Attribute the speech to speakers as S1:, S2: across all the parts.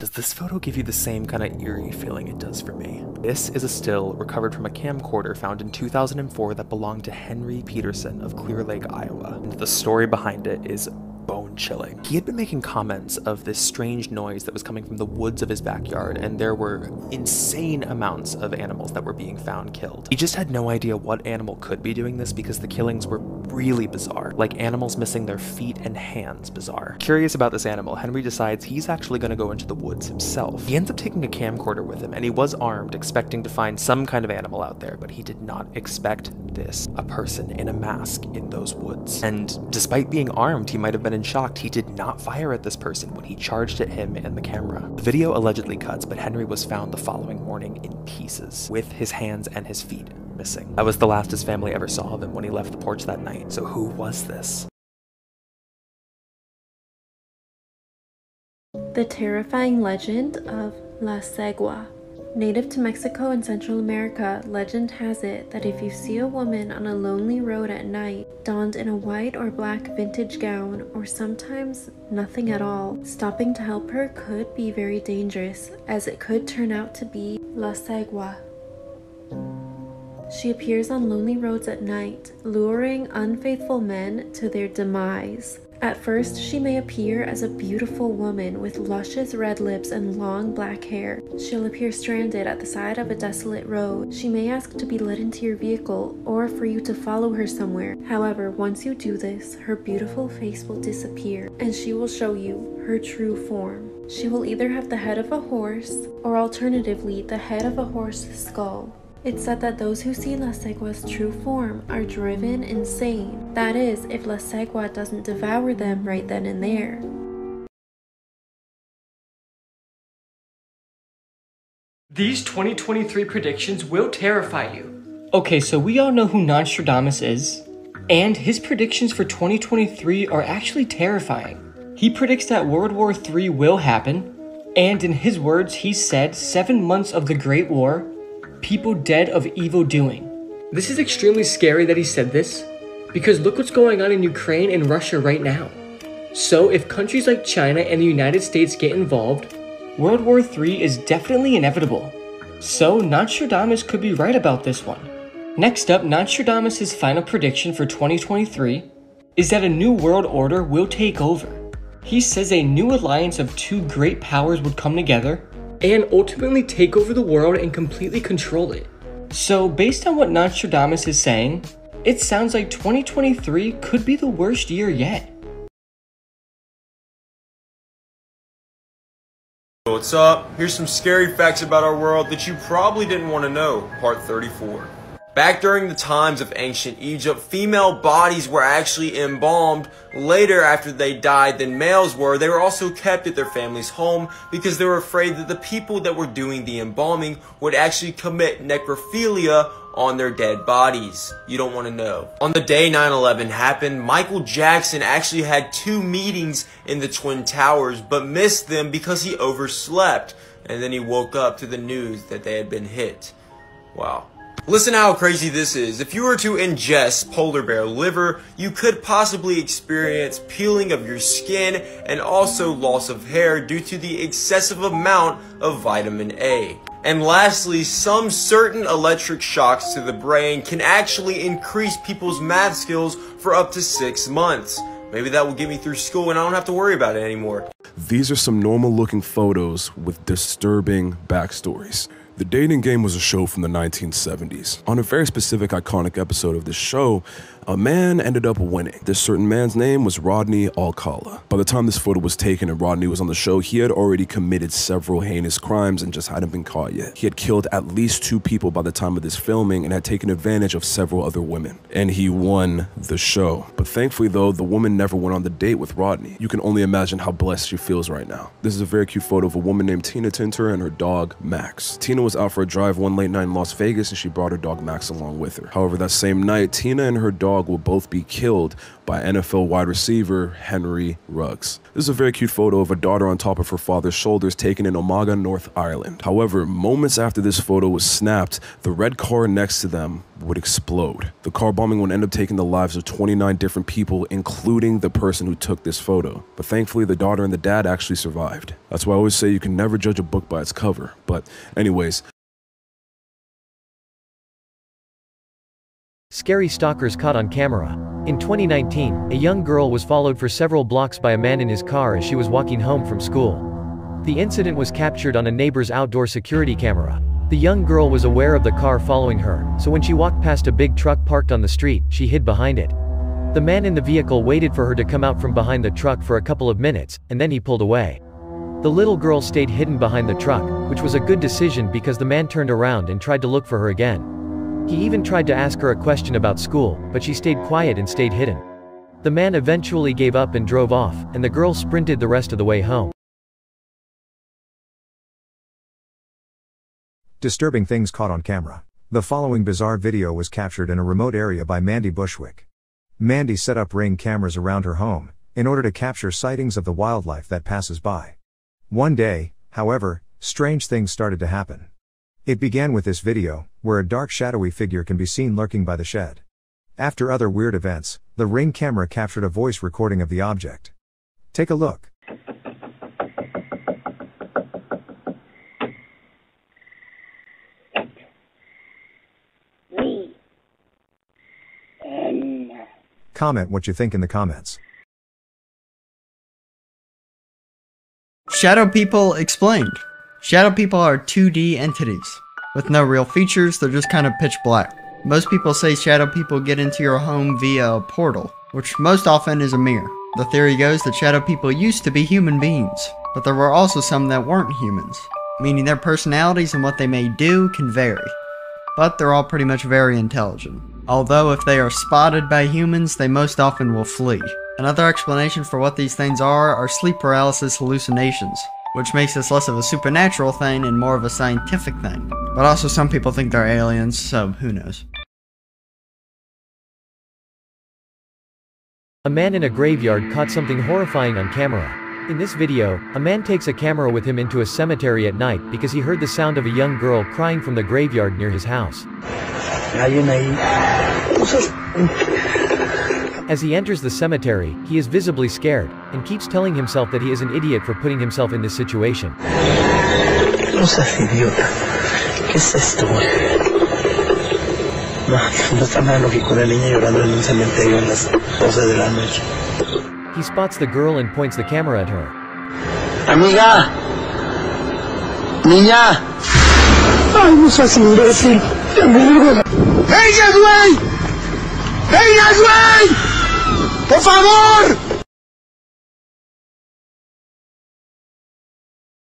S1: Does this photo give you the same kind of eerie feeling it does for me? This is a still recovered from a camcorder found in 2004 that belonged to Henry Peterson of Clear Lake, Iowa. And the story behind it is bone-chilling. He had been making comments of this strange noise that was coming from the woods of his backyard, and there were insane amounts of animals that were being found killed. He just had no idea what animal could be doing this because the killings were really bizarre, like animals missing their feet and hands bizarre. Curious about this animal, Henry decides he's actually going to go into the woods himself. He ends up taking a camcorder with him, and he was armed, expecting to find some kind of animal out there, but he did not expect this, a person in a mask in those woods. And despite being armed, he might have been in shock. He did not fire at this person when he charged at him and the camera. The video allegedly cuts, but Henry was found the following morning in pieces, with his hands and his feet missing. That was the last his family ever saw of him when he left the porch that night. So who was this?
S2: The terrifying legend of La Cegua. Native to Mexico and Central America, legend has it that if you see a woman on a lonely road at night, donned in a white or black vintage gown, or sometimes nothing at all, stopping to help her could be very dangerous, as it could turn out to be La Cegua. She appears on lonely roads at night, luring unfaithful men to their demise. At first, she may appear as a beautiful woman with luscious red lips and long black hair. She'll appear stranded at the side of a desolate road. She may ask to be led into your vehicle or for you to follow her somewhere. However, once you do this, her beautiful face will disappear and she will show you her true form. She will either have the head of a horse or alternatively the head of a horse's skull. It's said that those who see La Cegua's true form are driven insane. That is, if La Cegua doesn't devour them right then and there.
S3: These 2023 predictions will terrify you. Okay, so we all know who Nostradamus is, and his predictions for 2023 are actually terrifying. He predicts that World War III will happen, and in his words, he said 7 months of the Great War, people dead of evil doing. This is extremely scary that he said this, because look what's going on in Ukraine and Russia right now. So if countries like China and the United States get involved, World War III is definitely inevitable. So Nostradamus could be right about this one. Next up, Nostradamus' final prediction for 2023 is that a new world order will take over. He says a new alliance of two great powers would come together and ultimately take over the world and completely control it. So based on what Nostradamus is saying, it sounds like 2023 could be the worst year yet.
S4: What's up? Here's some scary facts about our world that you probably didn't want to know. Part 34. Back during the times of ancient Egypt, female bodies were actually embalmed later after they died than males were. They were also kept at their family's home because they were afraid that the people that were doing the embalming would actually commit necrophilia on their dead bodies. You don't want to know. On the day 9/11 happened, Michael Jackson actually had 2 meetings in the Twin Towers but missed them because he overslept, and then he woke up to the news that they had been hit. Wow. Listen how crazy this is. If you were to ingest polar bear liver, you could possibly experience peeling of your skin and also loss of hair due to the excessive amount of vitamin A. And lastly, some certain electric shocks to the brain can actually increase people's math skills for up to 6 months. Maybe that will get me through school and I don't have to worry about it anymore.
S5: These are some normal looking photos with disturbing backstories. The Dating Game was a show from the 1970s. On a very specific iconic episode of this show, a man ended up winning. This certain man's name was Rodney Alcala. By the time this photo was taken and Rodney was on the show, he had already committed several heinous crimes and just hadn't been caught yet. He had killed at least 2 people by the time of this filming and had taken advantage of several other women. And he won the show. But thankfully though, the woman never went on the date with Rodney. You can only imagine how blessed she feels right now. This is a very cute photo of a woman named Tina Tinter and her dog, Max. Tina was out for a drive one late night in Las Vegas and she brought her dog Max along with her. However, that same night, Tina and her dog will both be killed by NFL wide receiver Henry Ruggs. This is a very cute photo of a daughter on top of her father's shoulders taken in Omagh, North Ireland. However, moments after this photo was snapped, the red car next to them would explode. The car bombing would end up taking the lives of 29 different people, including the person who took this photo. But thankfully, the daughter and the dad actually survived. That's why I always say you can never judge a book by its cover. But anyways.
S6: Scary stalkers caught on camera. In 2019, a young girl was followed for several blocks by a man in his car as she was walking home from school. The incident was captured on a neighbor's outdoor security camera. The young girl was aware of the car following her, so when she walked past a big truck parked on the street, she hid behind it. The man in the vehicle waited for her to come out from behind the truck for a couple of minutes, and then he pulled away. The little girl stayed hidden behind the truck, which was a good decision because the man turned around and tried to look for her again. He even tried to ask her a question about school, but she stayed quiet and stayed hidden. The man eventually gave up and drove off, and the girl sprinted the rest of the way home.
S7: Disturbing things caught on camera. The following bizarre video was captured in a remote area by Mandy Bushwick. Mandy set up Ring cameras around her home, in order to capture sightings of the wildlife that passes by. One day, however, strange things started to happen. It began with this video, where a dark shadowy figure can be seen lurking by the shed. After other weird events, the Ring camera captured a voice recording of the object. Take a look. Comment what you think in the comments.
S8: Shadow people explained. Shadow people are 2D entities. With no real features, they're just kind of pitch black. Most people say shadow people get into your home via a portal, which most often is a mirror. The theory goes that shadow people used to be human beings, but there were also some that weren't humans, meaning their personalities and what they may do can vary. But they're all pretty much very intelligent. Although if they are spotted by humans, they most often will flee. Another explanation for what these things are sleep paralysis hallucinations, which makes this less of a supernatural thing and more of a scientific thing. But also some people think they're aliens, so who knows.
S6: A man in a graveyard caught something horrifying on camera. In this video, a man takes a camera with him into a cemetery at night because he heard the sound of a young girl crying from the graveyard near his house. As he enters the cemetery, he is visibly scared, and keeps telling himself that he is an idiot for putting himself in this situation.
S9: No seas idiota. ¿Qué es esto, güey? No está nada lógico una niña llorando en un cementerio a las 12 de la noche.
S6: He spots the girl and points the camera at her.
S9: Amiga! Niña! Ay, no seas imbécil. ¡Vengas, güey! ¡Vengas, güey! ¡Por favor!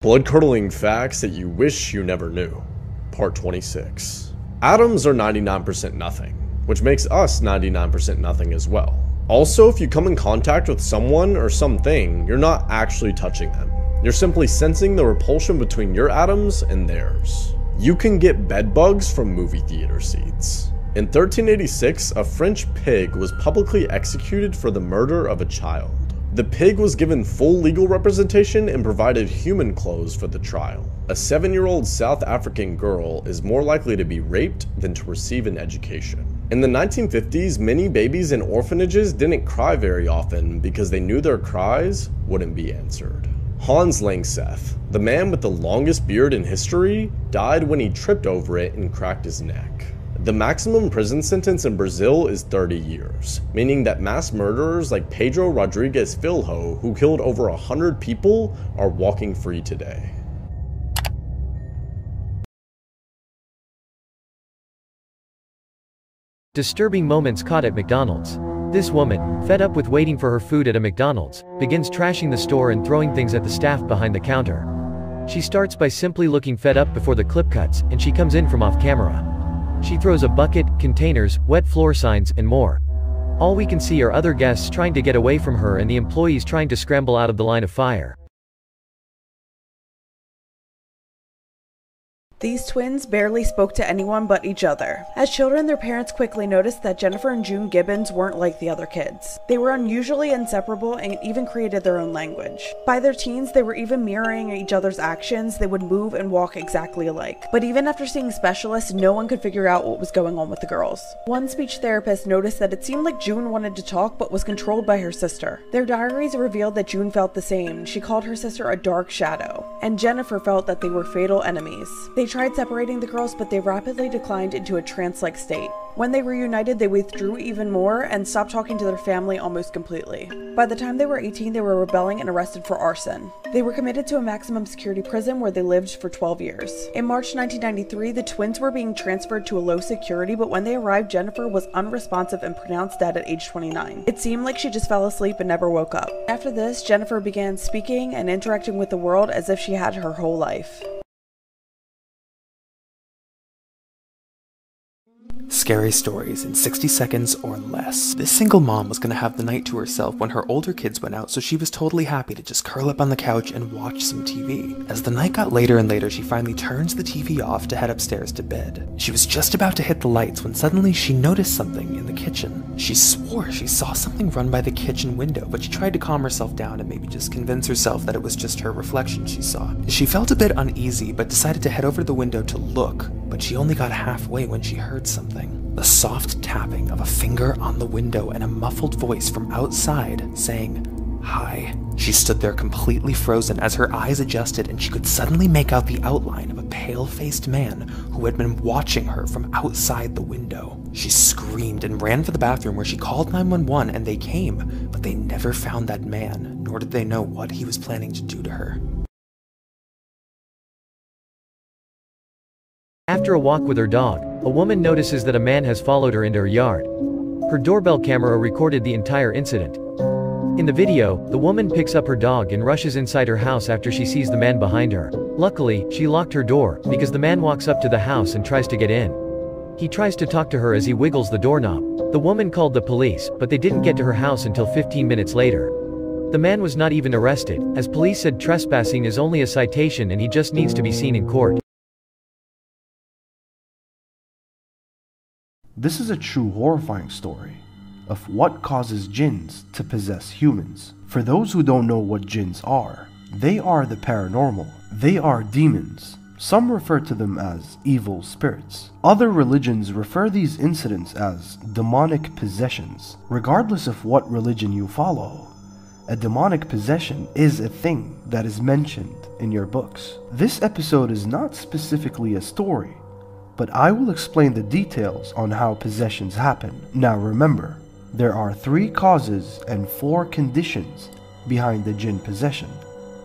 S4: Blood-curdling facts that you wish you never knew. Part 26. Atoms are 99% nothing, which makes us 99% nothing as well. Also, if you come in contact with someone or something, you're not actually touching them. You're simply sensing the repulsion between your atoms and theirs. You can get bed bugs from movie theater seats. In 1386, a French pig was publicly executed for the murder of a child. The pig was given full legal representation and provided human clothes for the trial. A 7-year-old South African girl is more likely to be raped than to receive an education. In the 1950s, many babies in orphanages didn't cry very often because they knew their cries wouldn't be answered. Hans Langseth, the man with the longest beard in history, died when he tripped over it and cracked his neck. The maximum prison sentence in Brazil is 30 years, meaning that mass murderers like Pedro Rodrigues Filho, who killed over 100 people, are walking free today.
S6: Disturbing moments caught at McDonald's. This woman, fed up with waiting for her food at a McDonald's, begins trashing the store and throwing things at the staff behind the counter. She starts by simply looking fed up before the clip cuts, and she comes in from off camera. She throws a bucket, containers, wet floor signs, and more. All we can see are other guests trying to get away from her and the employees trying to scramble out of the line of fire.
S10: These twins barely spoke to anyone but each other. As children, their parents quickly noticed that Jennifer and June Gibbons weren't like the other kids. They were unusually inseparable and even created their own language. By their teens, they were even mirroring each other's actions. They would move and walk exactly alike. But even after seeing specialists, no one could figure out what was going on with the girls. One speech therapist noticed that it seemed like June wanted to talk but was controlled by her sister. Their diaries revealed that June felt the same. She called her sister a dark shadow, and Jennifer felt that they were fatal enemies. They tried separating the girls, but they rapidly declined into a trance-like state. When they reunited, they withdrew even more and stopped talking to their family almost completely. By the time they were 18, they were rebelling and arrested for arson. They were committed to a maximum security prison where they lived for 12 years. In March 1993, the twins were being transferred to a low security, but when they arrived, Jennifer was unresponsive and pronounced dead at age 29. It seemed like she just fell asleep and never woke up. After this, Jennifer began speaking and interacting with the world as if she had her whole life.
S1: Scary stories in 60 seconds or less. This single mom was going to have the night to herself when her older kids went out, so she was totally happy to just curl up on the couch and watch some TV. As the night got later and later, she finally turns the TV off to head upstairs to bed. She was just about to hit the lights when suddenly she noticed something in the kitchen. She swore she saw something run by the kitchen window, but she tried to calm herself down and maybe just convince herself that it was just her reflection she saw. She felt a bit uneasy, but decided to head over to the window to look, but she only got halfway when she heard something. The soft tapping of a finger on the window and a muffled voice from outside saying, "Hi." She stood there completely frozen as her eyes adjusted and she could suddenly make out the outline of a pale-faced man who had been watching her from outside the window. She screamed and ran for the bathroom where she called 911 and they came, but they never found that man, nor did they know what he was planning to do to her.
S6: After a walk with her dog, a woman notices that a man has followed her into her yard. Her doorbell camera recorded the entire incident. In the video, the woman picks up her dog and rushes inside her house after she sees the man behind her. Luckily, she locked her door, because the man walks up to the house and tries to get in. He tries to talk to her as he wiggles the doorknob. The woman called the police, but they didn't get to her house until 15 minutes later. The man was not even arrested, as police said trespassing is only a citation and he just needs to be seen in court.
S11: This is a true horrifying story of what causes jinns to possess humans. For those who don't know what jinns are, they are the paranormal. They are demons. Some refer to them as evil spirits. Other religions refer these incidents as demonic possessions. Regardless of what religion you follow, a demonic possession is a thing that is mentioned in your books. This episode is not specifically a story, but I will explain the details on how possessions happen. Now remember, there are 3 causes and 4 conditions behind the jinn possession.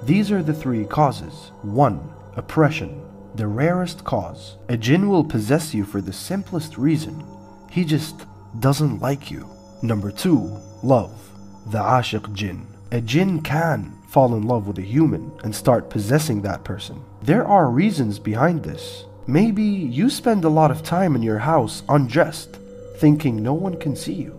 S11: These are the 3 causes. 1. Oppression, the rarest cause. A jinn will possess you for the simplest reason. He just doesn't like you. Number 2. Love, the ashiq jinn. A jinn can fall in love with a human and start possessing that person. There are reasons behind this. Maybe you spend a lot of time in your house undressed, thinking no one can see you.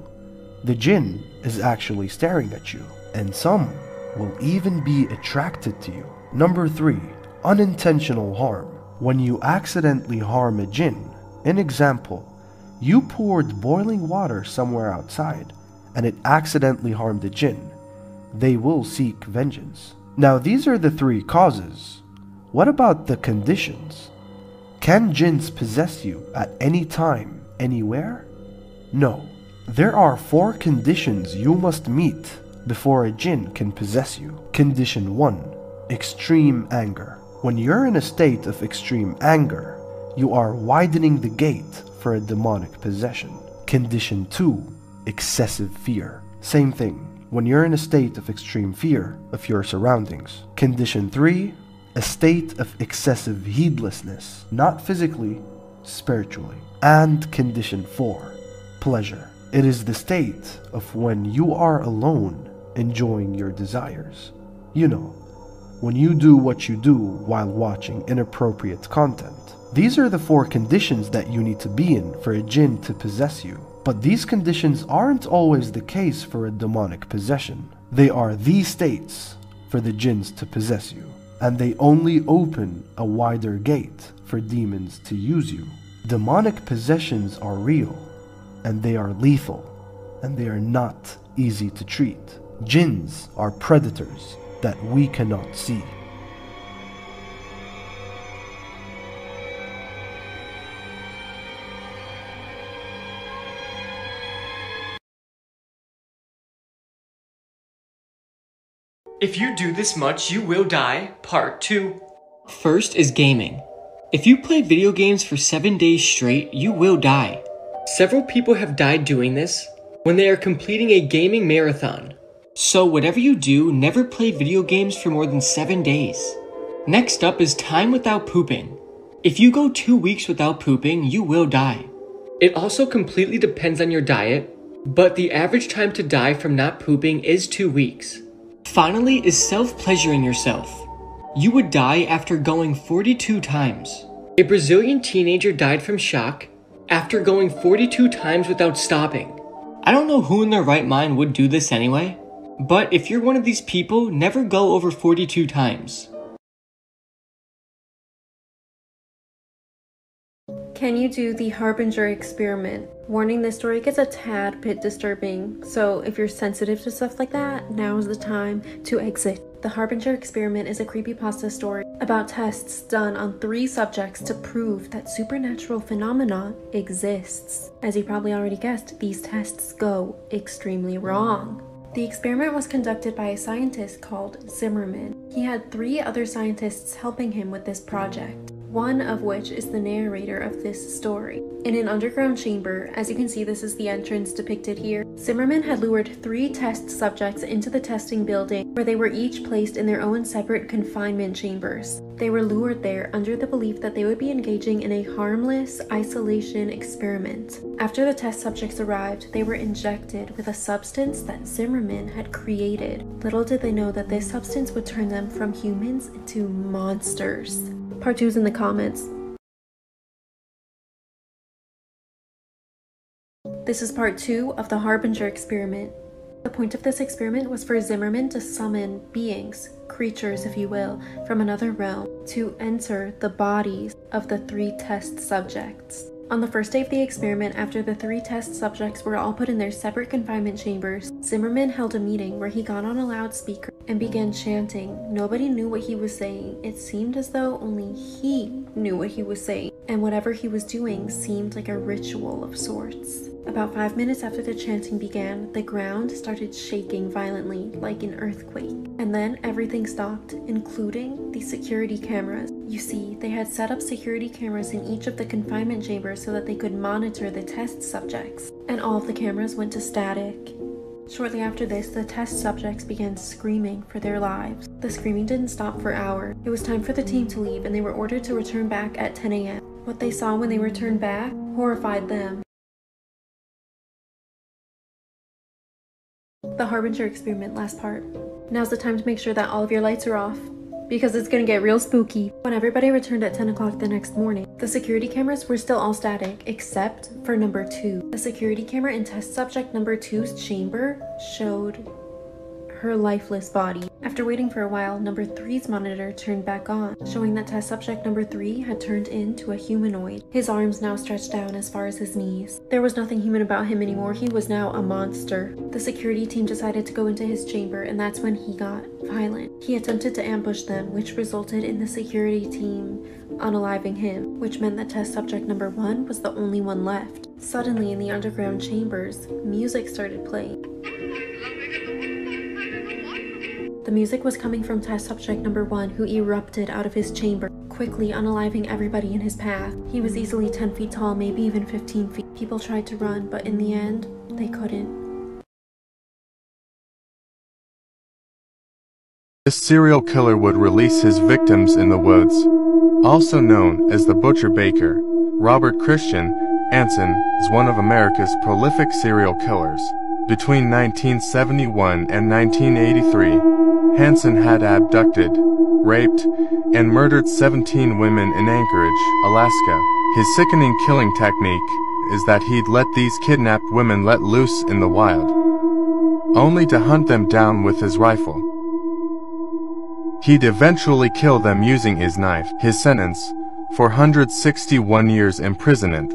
S11: The jinn is actually staring at you, and some will even be attracted to you. Number 3. Unintentional harm. When you accidentally harm a jinn, an example, you poured boiling water somewhere outside, and it accidentally harmed a jinn, they will seek vengeance. Now these are the 3 causes. What about the conditions? Can jinns possess you at any time, anywhere? No. There are 4 conditions you must meet before a jinn can possess you. Condition 1. Extreme anger. When you're in a state of extreme anger, you are widening the gate for a demonic possession. Condition 2. Excessive fear. Same thing. When you're in a state of extreme fear of your surroundings. Condition 3. A state of excessive heedlessness, not physically, spiritually. And condition 4, pleasure. It is the state of when you are alone, enjoying your desires. You know, when you do what you do while watching inappropriate content. These are the 4 conditions that you need to be in for a jinn to possess you. But these conditions aren't always the case for a demonic possession. They are the states for the jinns to possess you, and they only open a wider gate for for demons to use you. Demonic possessions are real, and they are lethal, and they are not easy to treat. Jinns are predators that we cannot see.
S3: If you do this much, you will die. Part 2. First is gaming. If you play video games for 7 days straight, you will die. Several people have died doing this when they are completing a gaming marathon. So whatever you do, never play video games for more than 7 days. Next up is time without pooping. If you go 2 weeks without pooping, you will die. It also completely depends on your diet, but the average time to die from not pooping is 2 weeks. Finally is self-pleasuring yourself. You would die after going 42 times. A Brazilian teenager died from shock after going 42 times without stopping. I don't know who in their right mind would do this anyway, but if you're one of these people, never go over 42 times.
S2: Can you do the Harbinger experiment? Warning, this story gets a tad bit disturbing, so if you're sensitive to stuff like that, now is the time to exit. The Harbinger experiment is a creepypasta story about tests done on 3 subjects to prove that supernatural phenomena exists. As you probably already guessed, these tests go extremely wrong. The experiment was conducted by a scientist called Zimmerman. He had 3 other scientists helping him with this project, one of which is the narrator of this story. In an underground chamber, as you can see, this is the entrance depicted here, Zimmerman had lured 3 test subjects into the testing building where they were each placed in their own separate confinement chambers. They were lured there under the belief that they would be engaging in a harmless isolation experiment. After the test subjects arrived, they were injected with a substance that Zimmerman had created. Little did they know that this substance would turn them from humans into monsters. Part 2's in the comments. This is part 2 of the Harbinger experiment. The point of this experiment was for Zimmerman to summon beings, creatures if you will, from another realm to enter the bodies of the 3 test subjects. On the first day of the experiment, after the 3 test subjects were all put in their separate confinement chambers, Zimmerman held a meeting where he got on a loudspeaker and began chanting. Nobody knew what he was saying. It seemed as though only he knew what he was saying, and whatever he was doing seemed like a ritual of sorts. About 5 minutes after the chanting began, the ground started shaking violently, like an earthquake. And then everything stopped, including the security cameras. You see, they had set up security cameras in each of the confinement chambers so that they could monitor the test subjects. And all of the cameras went to static. Shortly after this, the test subjects began screaming for their lives. The screaming didn't stop for hours. It was time for the team to leave, and they were ordered to return back at 10 a.m. What they saw when they returned back horrified them. The Harbinger experiment, last part. Now's the time to make sure that all of your lights are off, because it's gonna get real spooky. When everybody returned at 10 o'clock the next morning, the security cameras were still all static, except for number 2. The security camera in test subject number 2's chamber showed her lifeless body. After waiting for a while, number 3's monitor turned back on, showing that test subject number 3 had turned into a humanoid. His arms now stretched down as far as his knees. There was nothing human about him anymore. He was now a monster. The security team decided to go into his chamber, and that's when he got violent. He attempted to ambush them, which resulted in the security team unaliving him, which meant that test subject number 1 was the only one left. Suddenly, in the underground chambers, music started playing. The music was coming from test subject number 1, who erupted out of his chamber, quickly unaliving everybody in his path. He was easily 10 feet tall, maybe even 15 feet. People tried to run, but in the end, they couldn't.
S12: This serial killer would release his victims in the woods. Also known as the Butcher Baker, Robert Christian Anson is one of America's prolific serial killers. Between 1971 and 1983, Hansen had abducted, raped, and murdered 17 women in Anchorage, Alaska. His sickening killing technique is that he'd let these kidnapped women let loose in the wild, only to hunt them down with his rifle. He'd eventually kill them using his knife. His sentence, 461 years imprisonment.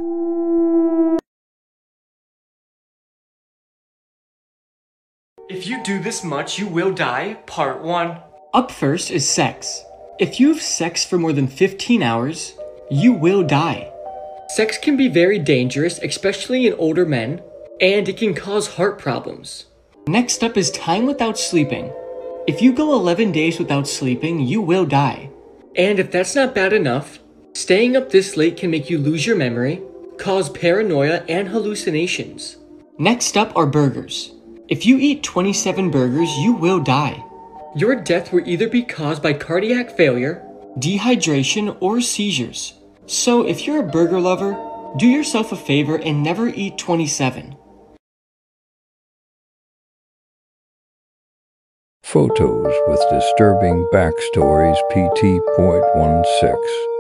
S3: If you do this much, you will die. Part 1. Up first is sex. If you have sex for more than 15 hours, you will die. Sex can be very dangerous, especially in older men, and it can cause heart problems. Next up is time without sleeping. If you go 11 days without sleeping, you will die. And if that's not bad enough, staying up this late can make you lose your memory, cause paranoia and hallucinations. Next up are burgers. If you eat 27 burgers, you will die. Your death will either be caused by cardiac failure, dehydration, or seizures. So if you're a burger lover, do yourself a favor and never eat 27.
S13: Photos with disturbing backstories PT.16